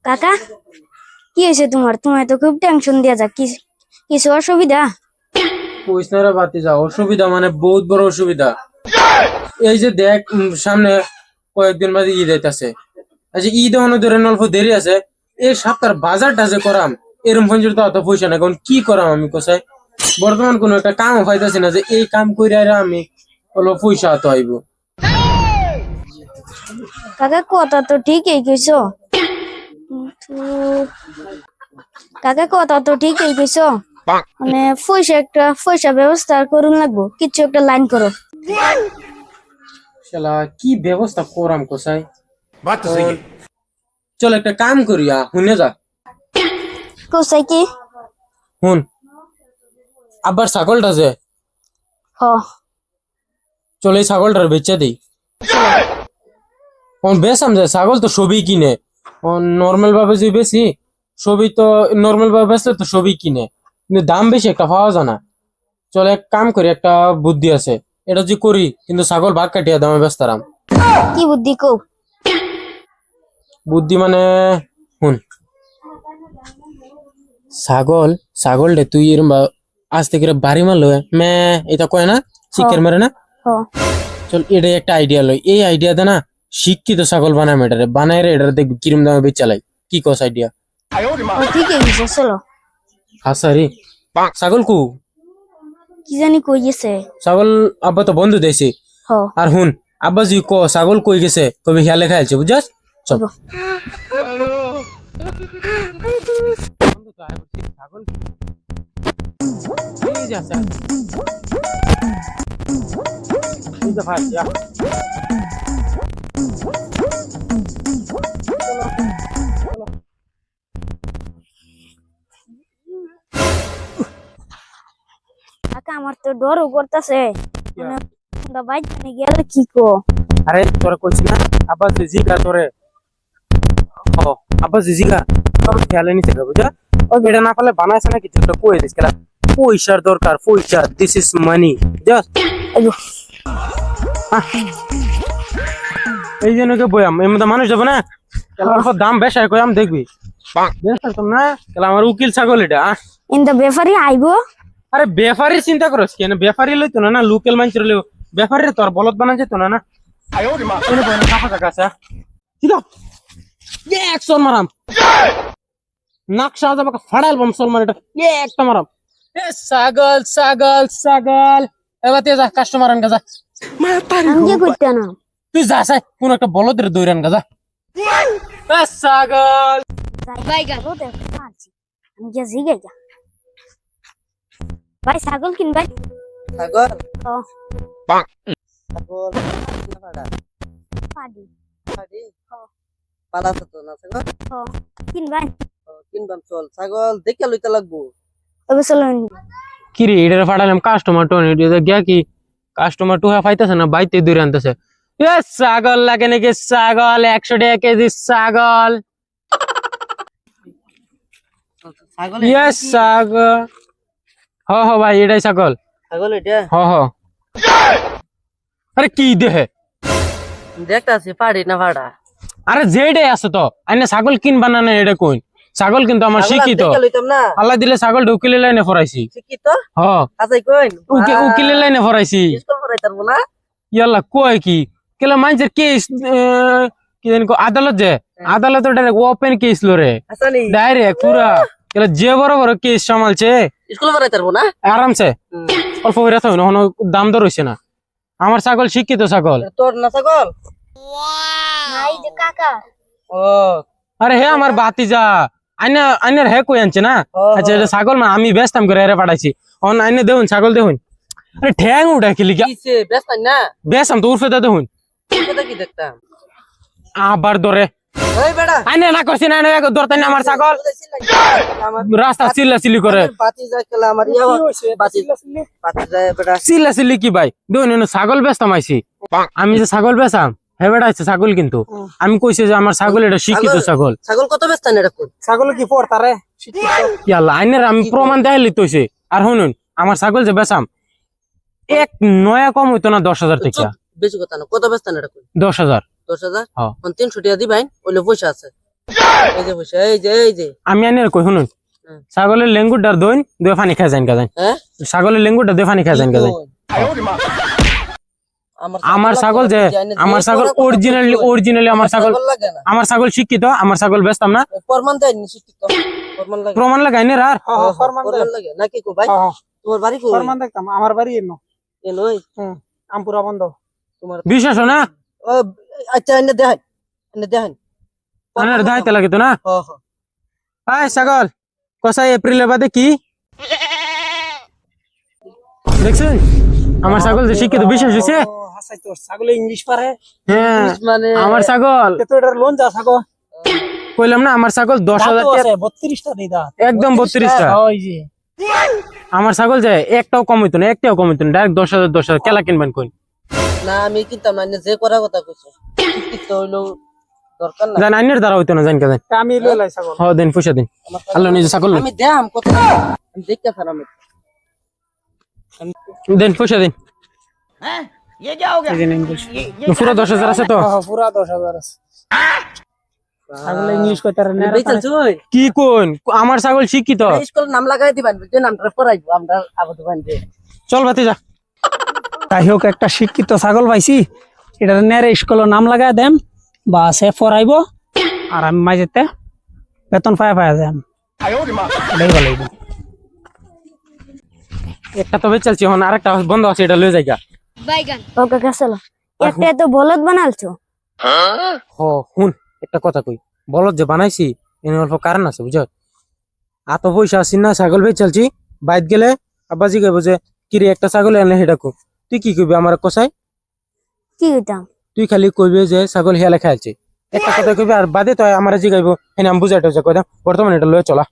কাকা কি হয়েছে তোমার? তোমার তো খুব টেনশন দিয়া যা, কিছু অসুবিধা? কইসনারা বাতি যা অসুবিধা মানে বহুত বড় অসুবিধা। এই যে দেখ সামনে কয়েকদিন বাদে ঈদ আইতাছে। আচ্ছা ঈদ এখনো ধরে অল্প দেরি আছে। এই সপ্তাহের বাজারটা যে করাম এরম পর্যন্ত অত পয়সা না, এখন কি করাম আমি কোথায় বর্তমান কোন একটা কামও পাইতাছি না যে এই কাম করে আমি অল্প পয়সা হাতে আইব। কাকা কথা তো ঠিকই কইছো, কিন্তু কাকা কথা তো ঠিকই কইছো, মানে পয়সা ব্যবস্থা করুন লাগবো, কিছু একটা লাইন করো। শালা কি ব্যবস্থা করাম কোথায়? চল একটা কাম করিয়া শুনে যা। কোসাই কি? শুন, আবার ছাগলটা যে হ চলে এই ছাগলটার বেচা দিই। বেচাম যায় ছাগল তো সবই কিনে, নর্মাল ভাবে যে বেশি সবই তো নর্মাল ভাবে বেচলে তো সবই কিনে, কিন্তু দাম বেশি একটা পাওয়া যায় না। চলে এক কাম করি, একটা বুদ্ধি আছে, এটা যে করি কিন্তু ছাগল ভাগ কাটিয়া দামে বেচতারাম। কি বুদ্ধি কও? বুদ্ধি মানে শুন, ছাগল রে তুই এরম আজ থেকে বাড়ি মারলো মে এটা কয় না শিকার মারে না। হ চল এটা একটা আইডিয়া লই, এই আইডিয়া দে না শিক্ষিত ছাগল বানায় মেটারে বানায় রে, এটা দেখবি কিরম দামে বেচালাই। কি কস আইডিয়া? ঠিকই কইছো, চলো। হাসারি ছাগল কু কি জানি কই গেছে। ছাগল আব্বা তো বন্ধু দেছে। হ আর হুন আব্বা জি ক ছাগল কই গেছে কবি খেয়ালে খাইছে বুঝছস। চল ছাগল এই যা যা এই যা ভাই যা। কাকা আমার তো ডরও করতেছে, বাইক নিয়ে গেলে কি কো? আরে তোরা কইছিস না আব্বা জিজিকা তোরে, ও আব্বা জিজিকা তোর খেয়ালে নিছে বুঝা। এটা না পারলে বানাইছে না কিছু একটা কই দিস কেলা, পয়সার দরকার পয়সা, দিস ইজ মানি জাস্ট। এই জন্য কে বয়াম এর মধ্যে মানুষ যাবো না, অল্প দাম বেশি কই আম দেখবি বেশি না কেলা আমার উকিল ছাগল এটা। ইন্দা ব্যাপারী আইবো। আরে ব্যাপারীর চিন্তা করস কেন, ব্যাপারী লইতো না না লোকাল মানুষের লইও, ব্যাপারীর তোর বলদ বানা যেত না না। এক সল মারাম নাকশা যাবে ফাড়াল বম সল মার, এটা একটা মারাম। এ ছাগল ছাগল ছাগল এবার তুই যা কাস্টমার আন গাজা। আমি কি করতে না? তুই যা সাই কোন একটা বলদের দৌড়ান গাজা। এ ছাগল ভাই গা তো দেখ মারছি, আমি গিয়ে জিগে যা। ভাই ছাগল কিন ভাই। ছাগল ও ছাগল না পাড়া পাডি পাড়ি পালা তো না ছাগল ও কিন ভাই। কিনবাম চল ছাগল দেখে লইতে লাগবো। তবে চলুন। কি রে এটা ফাড়ালাম কাস্টমার টোন এটা গিয়া কি কাস্টমার টু পাইতেছে না বাইতে দূরে আনতেছে। এ ছাগল লাগে নাকি ছাগল 100 টাকা কেজি ছাগল। ছাগল ইয়েস ছাগল হ হ ভাই এটাই ছাগল। ছাগল এটা হ হ আরে কি দেহে দেখতাছি পাড়ি না পাড়া। আরে যেটাই আছে তো আইনা ছাগল কিন বানানো এটা কই ছাগল কিন্তু আমার শিক্ষিত দেখে লইতাম না। আল্লাহ দিলে ছাগল উকিলের লাইনে ফরাইছি। শিক্ষিত হ আচ্ছা কইন উকিলের লাইনে ফরাইছি। স্কুল পড়াই তারবো না। ইয়াল্লা কয় কি কেলা মানুষের কেস কি জানি আদালত যে আদালত ডাইরেক্ট ওপেন কেস লরে আচ্ছা নি ডাইরেক্ট পুরা কেলা যে বড় বড় কেস সামালছে স্কুল পড়াই তারবো না আরামসে অল্প করে থাকবে না, দাম দর হইছে না। আমার ছাগল শিক্ষিত ছাগল। তোর না ছাগল নাই যে কাকা। ও আরে হে আমার বাতিজা আইনার হে কই আনছে না। আচ্ছা এটা ছাগল না আমি বেচতাম করে এরে পাঠাইছি অন আইনে দেখুন ছাগল দেখুন। আরে ঠ্যাং উঠা খেলি কিছে ব্যস্ত না বেচতাম তো উর্ফে দেখুন এটা কি দেখতাম আবার ধরে ওই বেড়া আইনে না করছি না ধরতে না আমার ছাগল আমার রাস্তা চিল্লা চিল্লি করে বাতি যায় কেলা আমার ইয়া বাতি বাতি যায় বেড়া চিল্লা চিল্লি কি ভাই দেখুন ছাগল বেচতাম আইছি আমি যে ছাগল বেচাম হে বেড়া আছে ছাগল কিন্তু আমি কইছি যে আমার ছাগল এটা শিক্ষিত ছাগল। ছাগল কত ব্যস্ত না এটা ছাগল কি পর তারে ইয়াল্লা আইনের আমি প্রমাণ দেখাইলি তৈছে। আর শুনুন আমার ছাগল যে বেচাম এক নয়া কম হইতো না 10,000 টাকা বেশি কথা না, কত ব্যস্ত না এটা কই? 10,000। 10,000? হ্যাঁ। 300 টাকা দিবাইন, ওইলে পয়সা আছে। এই যে পয়সা, এই যে। আমি আনি কই শুনুন, হুম। ছাগলের লেঙ্গুরটার দইন দুই পানি খাই যান কাজান। হ্যাঁ? ছাগলের লেঙ্গুরটা দুই পানি খাই যান কাজান। আমার ছাগল যে, আমার ছাগল অরিজিনালি আমার ছাগল, লাগে না। আমার ছাগল শিক্ষিত, আমার ছাগল বেচতাম না। প্রমাণ দেন নিশ্চিত তো। প্রমাণ লাগে। প্রমাণ লাগাই না আর প্রমাণ লাগে নাকি কো ভাই? তোমার বাড়ি কই? ফরমান দেখতাম আমার বাড়ি এনো এ নই। আমপুরা বন্ধ। তোমার বিশ্বাস হয় না? ও, আচ্ছা এনে দেখেন। আনার দাইতে লাগে তো না। হ্যাঁ হ্যাঁ। আয় ছাগল কসাই এপ্রিলের বাদে কি দেখছেন? আমার ছাগল যে শিক্ষিত, বিশ্বাস হয়েছে? হাসাই তোর ছাগলে ইংলিশ পারে হ্যাঁ, মানে আমার ছাগল তো এটার লোন যা ছাগল কইলাম না, আমার ছাগল 10,000 টাকা, 32টা দেই দা একদম 32টা। ওই যে আমার ছাগল যে একটাও কম হইতো না, একটাও কম হইতো না, ডাইরেক্ট 10,000 কেলা কিনবেন কই? না আমি কিনতাম না, যে করার কথা কইছো ঠিক তো হইলো দরকার না। জান আইনের দ্বারা হইতো না, জান কাজে। আমি লইলাই ছাগল হ দেন পয়সা দিন। আমার আল্লাহ নিজে ছাগল লই। আমি দেখাম কত আমি দেখতে পারাম। দেন পয়সা দিন। এই যে ইংলিশ পুরো 10,000 আছে তো? পুরা 10,000 আছে ছাগলে ইংলিশ কইতার না বেচা জয় কি কোন? আমার ছাগল শিক্ষিত। স্কুল নাম লাগাই দিবেন, বুঝছো নামটা পড়াইবো আমরা আবু দোকান যে। চল বাতি যা। তাই হোক একটা শিক্ষিত ছাগল পাইছি, এটা নেরে স্কুলে নাম লাগাই দেম বা সে পড়াইবো আর আমি মাঝেতে বেতন পায় যাম। এটাই ভালো হইবো। একটা তো বেচালছি, এখন আরেকটা বন্ধ আছে, এটা লয়ে যাইগা। ও কাকা চলো, একটা তো বলদ বানালছো। হুন একটা কথা কই, বলদ যে বানাইছি এর অল্প কারণ আছে বুঝছ। এত পয়সা আসি না, ছাগল বেচালছি, বাইত গেলে আব্বাজি কইব যে কিরে একটা ছাগল এনে হেটা কো, তুই কি কইবি আমার কসাই? কি হইতাম? তুই খালি কইবে যে ছাগল হেলে খাইছে, একটা কথা কইবি আর বাদে তো আমার জিগাইব, এনে আমি বুঝাইতে কইতাম বর্তমানে এটা লয়ে চলা।